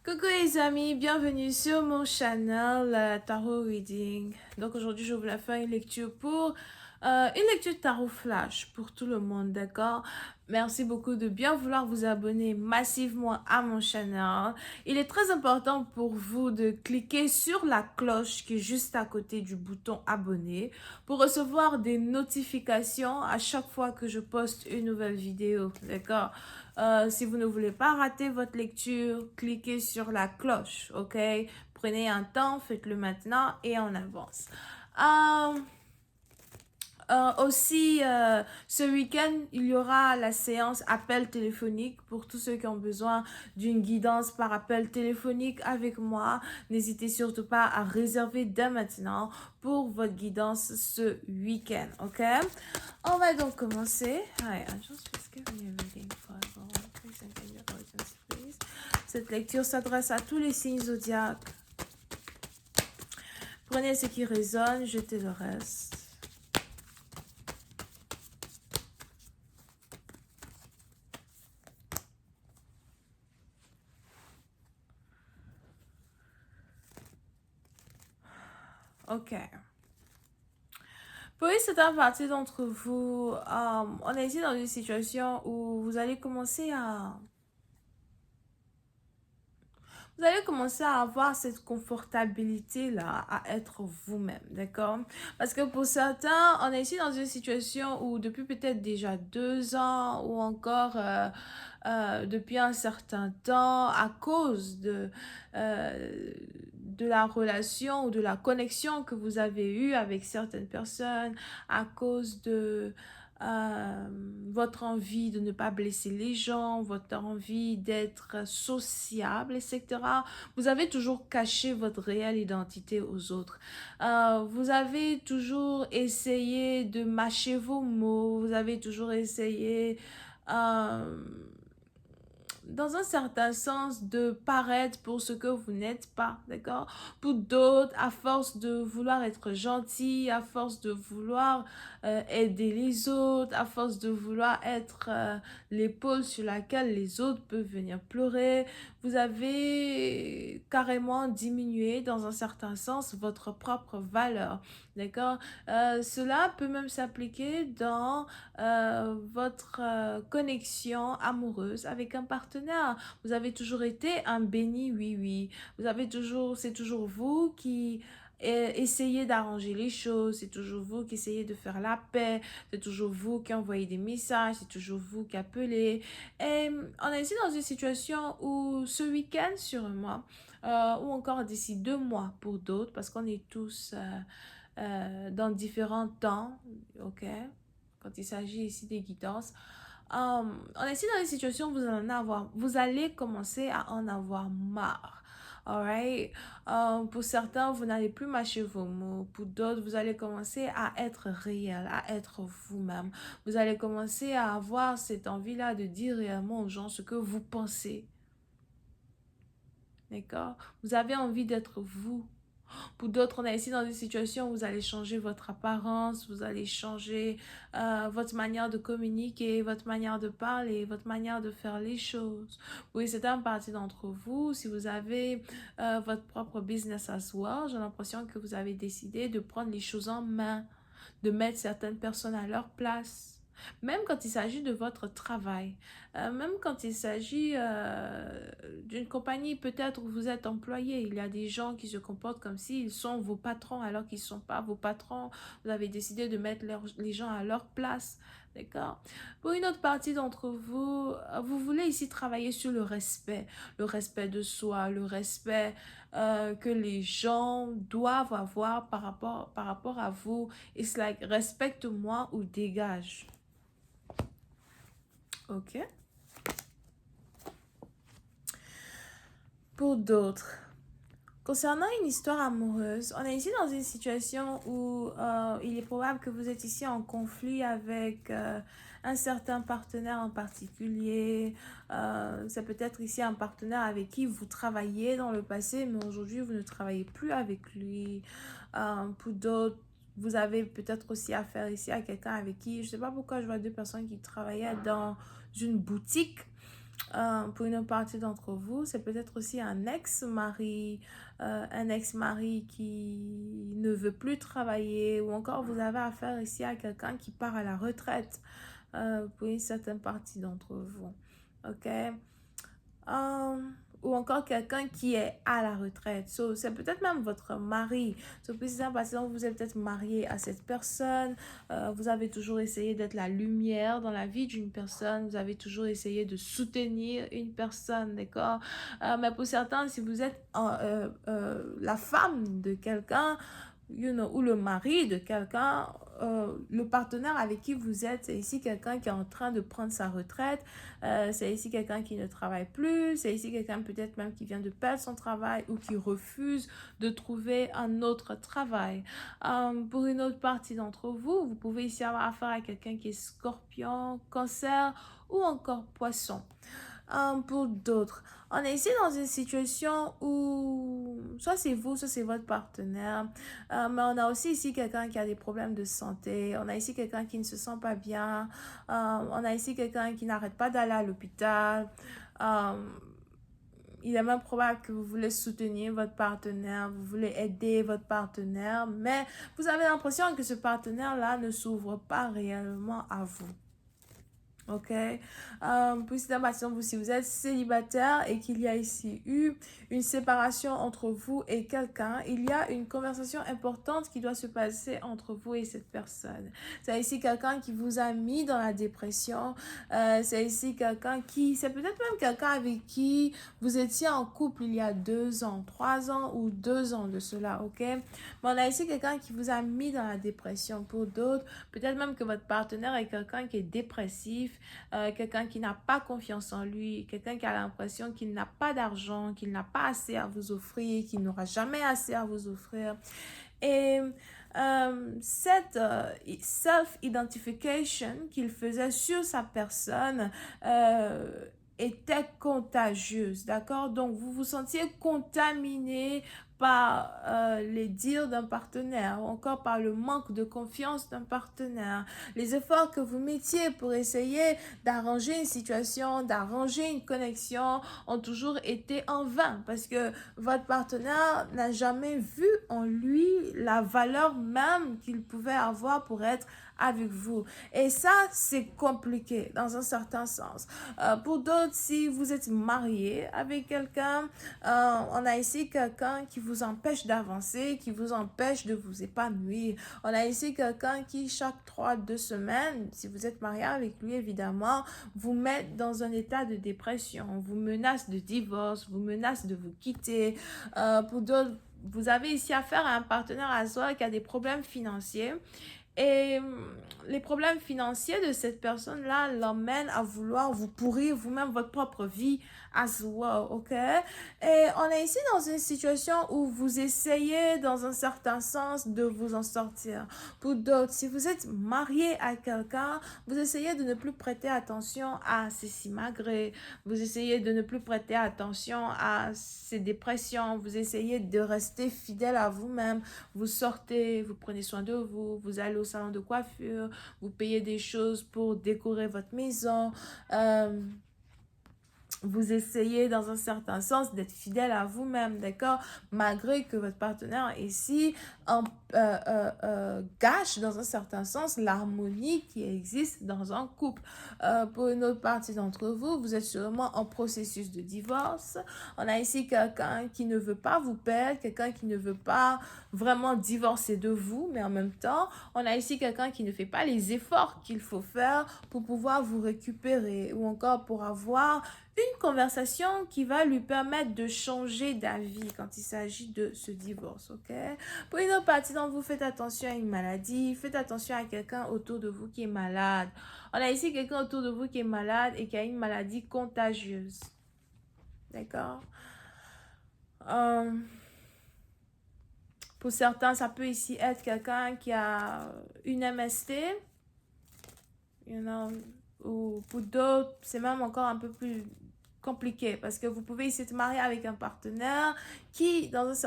Coucou les amis, bienvenue sur mon channel Tarot Reading. Donc aujourd'hui, je voulais faire une lecture une lecture tarot flash pour tout le monde, d'accord? Merci beaucoup de bien vouloir vous abonner massivement à mon channel. Il est très important pour vous de cliquer sur la cloche qui est juste à côté du bouton abonner pour recevoir des notifications à chaque fois que je poste une nouvelle vidéo, d'accord? Si vous ne voulez pas rater votre lecture, cliquez sur la cloche, ok? Prenez un temps, faites-le maintenant et on avance. Euh, ce week-end, il y aura la séance appel téléphonique pour tous ceux qui ont besoin d'une guidance par appel téléphonique avec moi. N'hésitez surtout pas à réserver dès maintenant pour votre guidance ce week-end, ok? On va donc commencer. Cette lecture s'adresse à tous les signes zodiaques. Prenez ce qui résonne, jetez le reste. Ok. Pour une certaine partie d'entre vous, on est ici dans une situation où vous allez commencer à avoir cette confortabilité-là, à être vous-même, d'accord? Parce que pour certains, on est ici dans une situation où depuis peut-être déjà 2 ans ou encore depuis un certain temps, à cause de la relation ou de la connexion que vous avez eue avec certaines personnes, à cause de votre envie de ne pas blesser les gens, votre envie d'être sociable, etc. Vous avez toujours caché votre réelle identité aux autres. Vous avez toujours essayé de mâcher vos mots, vous avez toujours essayé euh, dans un certain sens, de paraître pour ce que vous n'êtes pas, d'accord? Pour d'autres, à force de vouloir être gentil, à force de vouloir aider les autres, à force de vouloir être l'épaule sur laquelle les autres peuvent venir pleurer, vous avez carrément diminué, dans un certain sens, votre propre valeur, d'accord? Cela peut même s'appliquer dans votre connexion amoureuse avec un partenaire. Vous avez toujours été un béni oui-oui. C'est toujours vous qui essayez d'arranger les choses, c'est toujours vous qui essayez de faire la paix, c'est toujours vous qui envoyez des messages, c'est toujours vous qui appelez. Et on est ici dans une situation où ce week-end sûrement, ou encore d'ici 2 mois pour d'autres, parce qu'on est tous dans différents temps, ok? Quand il s'agit ici des guidances. On est ici dans une situation où vous allez commencer à en avoir marre. Alright? Pour certains, vous n'allez plus mâcher vos mots. Pour d'autres, vous allez commencer à être réel, à être vous-même. Vous allez commencer à avoir cette envie-là de dire réellement aux gens ce que vous pensez. D'accord? Vous avez envie d'être vous. Pour d'autres, on est ici dans une situation où vous allez changer votre apparence, vous allez changer votre manière de communiquer, votre manière de parler, votre manière de faire les choses. Oui, c'est une partie d'entre vous. Si vous avez votre propre business as well, j'ai l'impression que vous avez décidé de prendre les choses en main, de mettre certaines personnes à leur place. Même quand il s'agit de votre travail, même quand il s'agit d'une compagnie peut-être où vous êtes employé, il y a des gens qui se comportent comme s'ils sont vos patrons alors qu'ils ne sont pas vos patrons. Vous avez décidé de mettre les gens à leur place, d'accord? Pour une autre partie d'entre vous, vous voulez ici travailler sur le respect de soi, le respect que les gens doivent avoir par rapport à vous. It's like, respecte-moi ou dégage. Ok. Pour d'autres, concernant une histoire amoureuse, on est ici dans une situation où il est probable que vous êtes ici en conflit avec un certain partenaire en particulier. C'est peut-être ici un partenaire avec qui vous travaillez dans le passé, mais aujourd'hui vous ne travaillez plus avec lui. Pour d'autres, vous avez peut-être aussi affaire ici à quelqu'un avec qui, je ne sais pas pourquoi je vois deux personnes qui travaillaient dans une boutique. Pour une partie d'entre vous, c'est peut-être aussi un ex-mari qui ne veut plus travailler, ou encore vous avez affaire ici à quelqu'un qui part à la retraite pour une certaine partie d'entre vous. Ok? Ou encore quelqu'un qui est à la retraite. So, c'est peut-être même votre mari. So, précisément parce que vous êtes peut-être marié à cette personne. Vous avez toujours essayé d'être la lumière dans la vie d'une personne. Vous avez toujours essayé de soutenir une personne, d'accord? Mais pour certains, si vous êtes la femme de quelqu'un, ou le mari de quelqu'un, le partenaire avec qui vous êtes, c'est ici quelqu'un qui est en train de prendre sa retraite, c'est ici quelqu'un qui ne travaille plus, c'est ici quelqu'un peut-être même qui vient de perdre son travail ou qui refuse de trouver un autre travail. Pour une autre partie d'entre vous, vous pouvez ici avoir affaire à quelqu'un qui est scorpion, cancer ou encore poisson. Pour d'autres, on est ici dans une situation où soit c'est vous, soit c'est votre partenaire, mais on a aussi ici quelqu'un qui a des problèmes de santé, on a ici quelqu'un qui ne se sent pas bien, on a ici quelqu'un qui n'arrête pas d'aller à l'hôpital. Il est même probable que vous voulez soutenir votre partenaire, vous voulez aider votre partenaire, mais vous avez l'impression que ce partenaire-là ne s'ouvre pas réellement à vous. Ok, précisément, si vous êtes célibataire et qu'il y a ici eu une séparation entre vous et quelqu'un, il y a une conversation importante qui doit se passer entre vous et cette personne. C'est ici quelqu'un qui vous a mis dans la dépression, c'est ici quelqu'un qui, c'est peut-être même quelqu'un avec qui vous étiez en couple il y a 2 ans, 3 ans ou 2 ans de cela, ok? Mais on a ici quelqu'un qui vous a mis dans la dépression. Pour d'autres, peut-être même que votre partenaire est quelqu'un qui est dépressif, quelqu'un qui n'a pas confiance en lui, quelqu'un qui a l'impression qu'il n'a pas d'argent, qu'il n'a pas assez à vous offrir, qu'il n'aura jamais assez à vous offrir. Et cette self-identification qu'il faisait sur sa personne était contagieuse, d'accord? Donc, vous vous sentiez contaminé par les dires d'un partenaire, ou encore par le manque de confiance d'un partenaire. Les efforts que vous mettiez pour essayer d'arranger une situation, d'arranger une connexion ont toujours été en vain parce que votre partenaire n'a jamais vu en lui la valeur même qu'il pouvait avoir pour être avec vous. Et ça, c'est compliqué dans un certain sens. Pour d'autres, si vous êtes marié avec quelqu'un, on a ici quelqu'un qui vous empêche d'avancer, qui vous empêche de vous épanouir. On a ici quelqu'un qui, chaque 2 semaines, si vous êtes marié avec lui, évidemment, vous met dans un état de dépression, vous menace de divorce, vous menace de vous quitter. Pour d'autres, vous avez ici affaire à un partenaire à soi qui a des problèmes financiers. Et les problèmes financiers de cette personne-là l'emmènent à vouloir vous pourrir vous-même votre propre vie as well, ok? Et on est ici dans une situation où vous essayez, dans un certain sens, de vous en sortir. Pour d'autres, si vous êtes marié à quelqu'un, vous essayez de ne plus prêter attention à ses simagrées, vous essayez de ne plus prêter attention à ses dépressions, vous essayez de rester fidèle à vous-même, vous sortez, vous prenez soin de vous, vous allez au salon de coiffure, vous payez des choses pour décorer votre maison, vous essayez dans un certain sens d'être fidèle à vous-même, d'accord? Malgré que votre partenaire ici gâche dans un certain sens l'harmonie qui existe dans un couple. Pour une autre partie d'entre vous, vous êtes sûrement en processus de divorce. On a ici quelqu'un qui ne veut pas vous perdre, quelqu'un qui ne veut pas vraiment divorcer de vous, mais en même temps, on a ici quelqu'un qui ne fait pas les efforts qu'il faut faire pour pouvoir vous récupérer ou encore pour avoir une conversation qui va lui permettre de changer d'avis quand il s'agit de ce divorce, ok? Pour une autre partie d'entre vous, faites attention à une maladie, faites attention à quelqu'un autour de vous qui est malade. On a ici quelqu'un autour de vous qui est malade et qui a une maladie contagieuse, d'accord? Pour certains, ça peut ici être quelqu'un qui a une MST, ou pour d'autres, c'est même encore un peu plus compliqué parce que vous pouvez essayer de marier avec un partenaire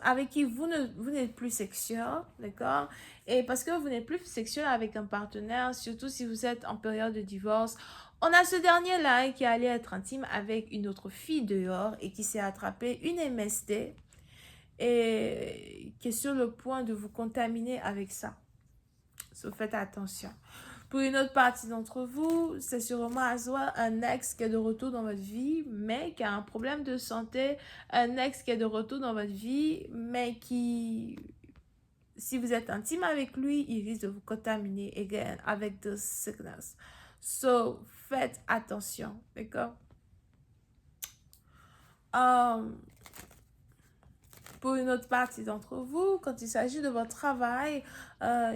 avec qui vous n'êtes plus sexuel, d'accord? Et parce que vous n'êtes plus sexuel avec un partenaire, surtout si vous êtes en période de divorce, On a ce dernier-là qui allait être intime avec une autre fille dehors et qui s'est attrapé une MST et qui est sur le point de vous contaminer avec ça. So, faites attention. Pour une autre partie d'entre vous, c'est sûrement à soi un ex qui est de retour dans votre vie, mais qui a un problème de santé. Un ex qui est de retour dans votre vie, mais qui, si vous êtes intime avec lui, il risque de vous contaminer again avec the sickness. So, faites attention, d'accord? Pour une autre partie d'entre vous, quand il s'agit de votre travail,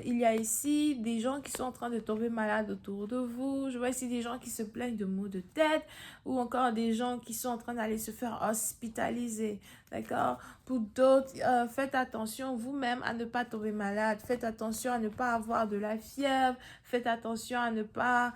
il y a ici des gens qui sont en train de tomber malades autour de vous. Je vois ici des gens qui se plaignent de maux de tête ou encore des gens qui sont en train d'aller se faire hospitaliser. D'accord? Pour d'autres, faites attention vous-même à ne pas tomber malade. Faites attention à ne pas avoir de la fièvre. Faites attention à ne pas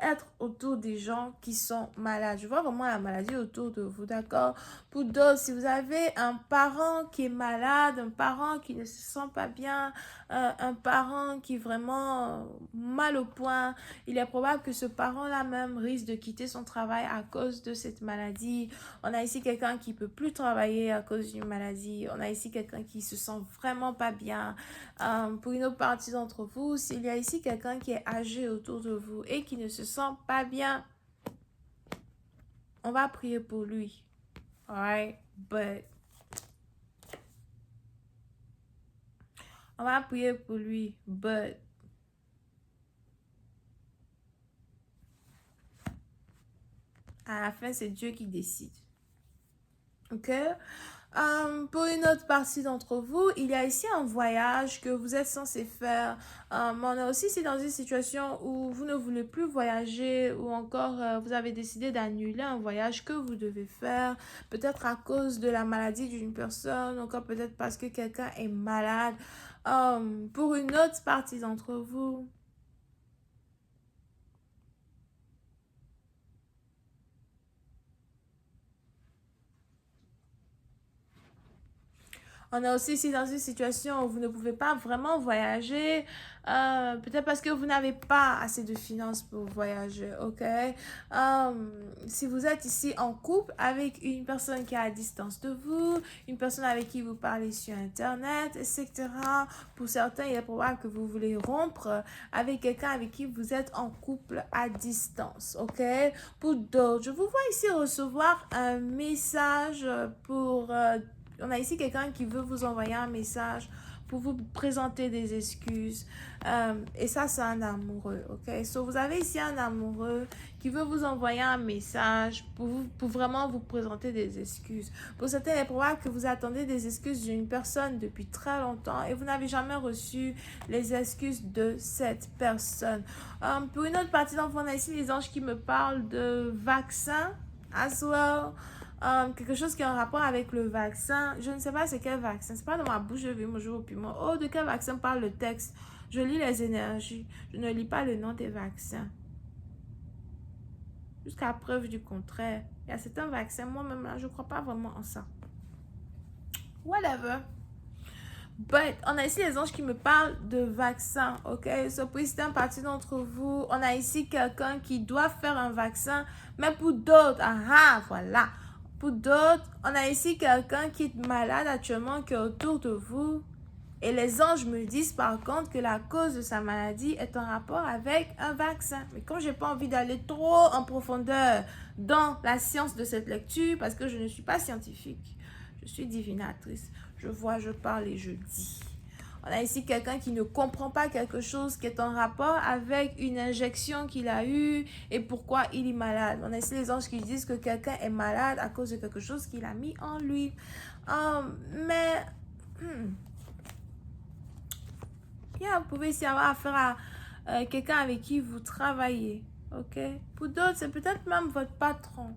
être autour des gens qui sont malades. Je vois vraiment la maladie autour de vous, d'accord? Pour d'autres, si vous avez un parent qui est malade, un parent qui ne se sent pas bien, un parent qui est vraiment mal au point, il est probable que ce parent-là même risque de quitter son travail à cause de cette maladie. On a ici quelqu'un qui peut plus travailler à cause d'une maladie. On a ici quelqu'un qui se sent vraiment pas bien. Pour une autre partie d'entre vous, s'il y a ici quelqu'un qui est âgé autour de vous et qui ne se sent pas bien, on va prier pour lui. Alright, but on va prier pour lui, but à la fin, c'est Dieu qui décide. Ok? Pour une autre partie d'entre vous, il y a ici un voyage que vous êtes censé faire. Mais on est aussi ici dans une situation où vous ne voulez plus voyager ou encore vous avez décidé d'annuler un voyage que vous devez faire. Peut-être à cause de la maladie d'une personne, encore peut-être parce que quelqu'un est malade. Pour une autre partie d'entre vous, on est aussi ici dans une situation où vous ne pouvez pas vraiment voyager, peut-être parce que vous n'avez pas assez de finances pour voyager, ok? Si vous êtes ici en couple avec une personne qui est à distance de vous, une personne avec qui vous parlez sur Internet, etc., pour certains, il est probable que vous voulez rompre avec quelqu'un avec qui vous êtes en couple à distance, ok? Pour d'autres, je vous vois ici recevoir un message pour... on a ici quelqu'un qui veut vous envoyer un message pour vous présenter des excuses. Et ça, c'est un amoureux, ok? So, vous avez ici un amoureux qui veut vous envoyer un message pour vraiment vous présenter des excuses. Pour certains, il est probable que vous attendez des excuses d'une personne depuis très longtemps et vous n'avez jamais reçu les excuses de cette personne. Pour une autre partie d'enfants, on a ici les anges qui me parlent de vaccins as well. Quelque chose qui a un rapport avec le vaccin. Je ne sais pas c'est quel vaccin. C'est pas dans ma bouche, je vais me jouer au piment. Oh, de quel vaccin parle le texte? Je lis les énergies. Je ne lis pas le nom des vaccins. Jusqu'à preuve du contraire. Il y a certains vaccins, moi-même là, je ne crois pas vraiment en ça. Whatever. But, on a ici les anges qui me parlent de vaccins, ok? So, pour certaines parties d'entre vous, on a ici quelqu'un qui doit faire un vaccin, mais pour d'autres, voilà. Pour d'autres, on a ici quelqu'un qui est malade actuellement, qui est autour de vous. Et les anges me disent par contre que la cause de sa maladie est en rapport avec un vaccin. Mais comme je n'ai pas envie d'aller trop en profondeur dans la science de cette lecture, parce que je ne suis pas scientifique, je suis divinatrice. Je vois, je parle et je dis. On a ici quelqu'un qui ne comprend pas quelque chose qui est en rapport avec une injection qu'il a eue et pourquoi il est malade. On a ici les anges qui disent que quelqu'un est malade à cause de quelque chose qu'il a mis en lui. Mais... vous pouvez ici avoir affaire à quelqu'un avec qui vous travaillez. Ok? Pour d'autres, c'est peut-être même votre patron.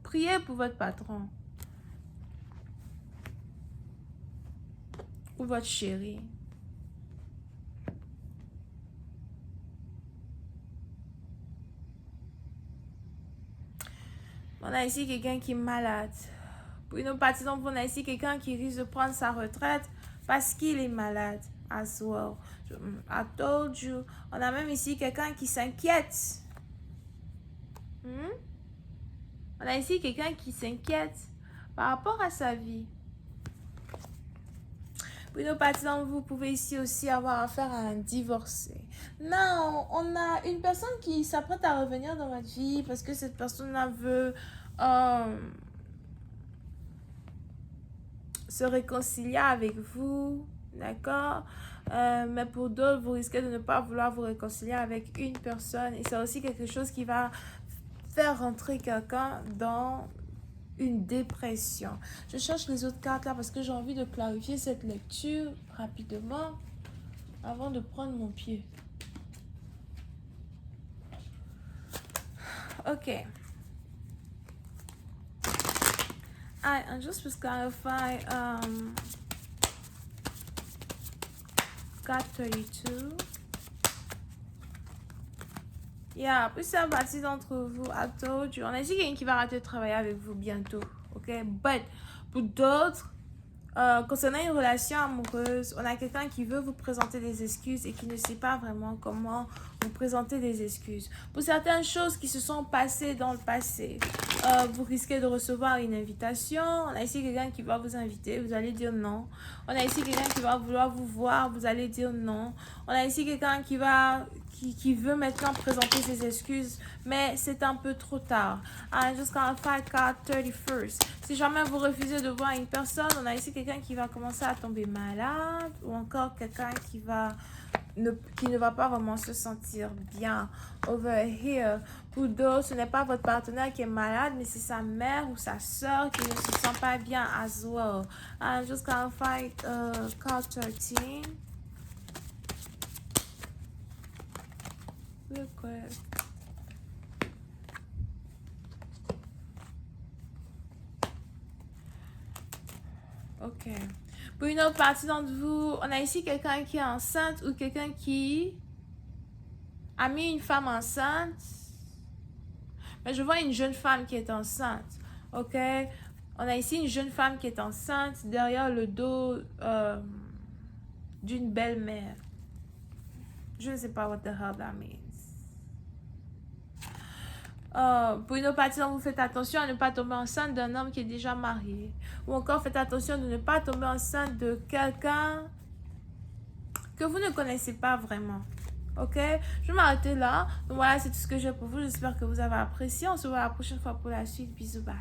Priez pour votre patron. Ou votre chéri. On a ici quelqu'un qui est malade. Pour une autre partie d'entre vous, on a ici quelqu'un qui risque de prendre sa retraite parce qu'il est malade. As well. I told you. On a même ici quelqu'un qui s'inquiète Hmm? On a ici quelqu'un qui s'inquiète par rapport à sa vie. Pour une partie d'entre vous, vous pouvez ici aussi avoir affaire à un divorcé. Non, on a une personne qui s'apprête à revenir dans votre vie parce que cette personne-là veut se réconcilier avec vous, d'accord? Mais pour d'autres, vous risquez de ne pas vouloir vous réconcilier avec une personne. Et c'est aussi quelque chose qui va faire rentrer quelqu'un dans une dépression. Je cherche les autres cartes là parce que j'ai envie de clarifier cette lecture rapidement avant de prendre mon pied. Ok. I just to clarify card 32. Yeah, plusieurs parties d'entre vous, I told you. On a ici quelqu'un qui va arrêter de travailler avec vous bientôt. Ok? But pour d'autres, concernant une relation amoureuse, on a quelqu'un qui veut vous présenter des excuses et qui ne sait pas vraiment comment vous présenter des excuses. Pour certaines choses qui se sont passées dans le passé, vous risquez de recevoir une invitation. On a ici quelqu'un qui va vous inviter, vous allez dire non. On a ici quelqu'un qui va vouloir vous voir, vous allez dire non. On a ici quelqu'un qui veut maintenant présenter ses excuses, mais c'est un peu trop tard. Jusqu'à la card 31st. Si jamais vous refusez de voir une personne, on a ici quelqu'un qui va commencer à tomber malade ou encore quelqu'un qui ne va pas vraiment se sentir bien over here. Pour d'autres, ce n'est pas votre partenaire qui est malade, mais c'est sa mère ou sa soeur qui ne se sent pas bien as well. Jusqu'à la card 13. Real quick. Ok. Pour une autre partie d'entre vous, on a ici quelqu'un qui est enceinte ou quelqu'un qui a mis une femme enceinte. Mais je vois une jeune femme qui est enceinte. Ok. On a ici une jeune femme qui est enceinte derrière le dos d'une belle-mère. Je ne sais pas what the hell that means. Pour une autre partie, vous faites attention à ne pas tomber enceinte d'un homme qui est déjà marié. Ou encore, faites attention de ne pas tomber enceinte de quelqu'un que vous ne connaissez pas vraiment. Ok? Je vais m'arrêter là. Donc voilà, c'est tout ce que j'ai pour vous. J'espère que vous avez apprécié. On se voit la prochaine fois pour la suite. Bisous, bye.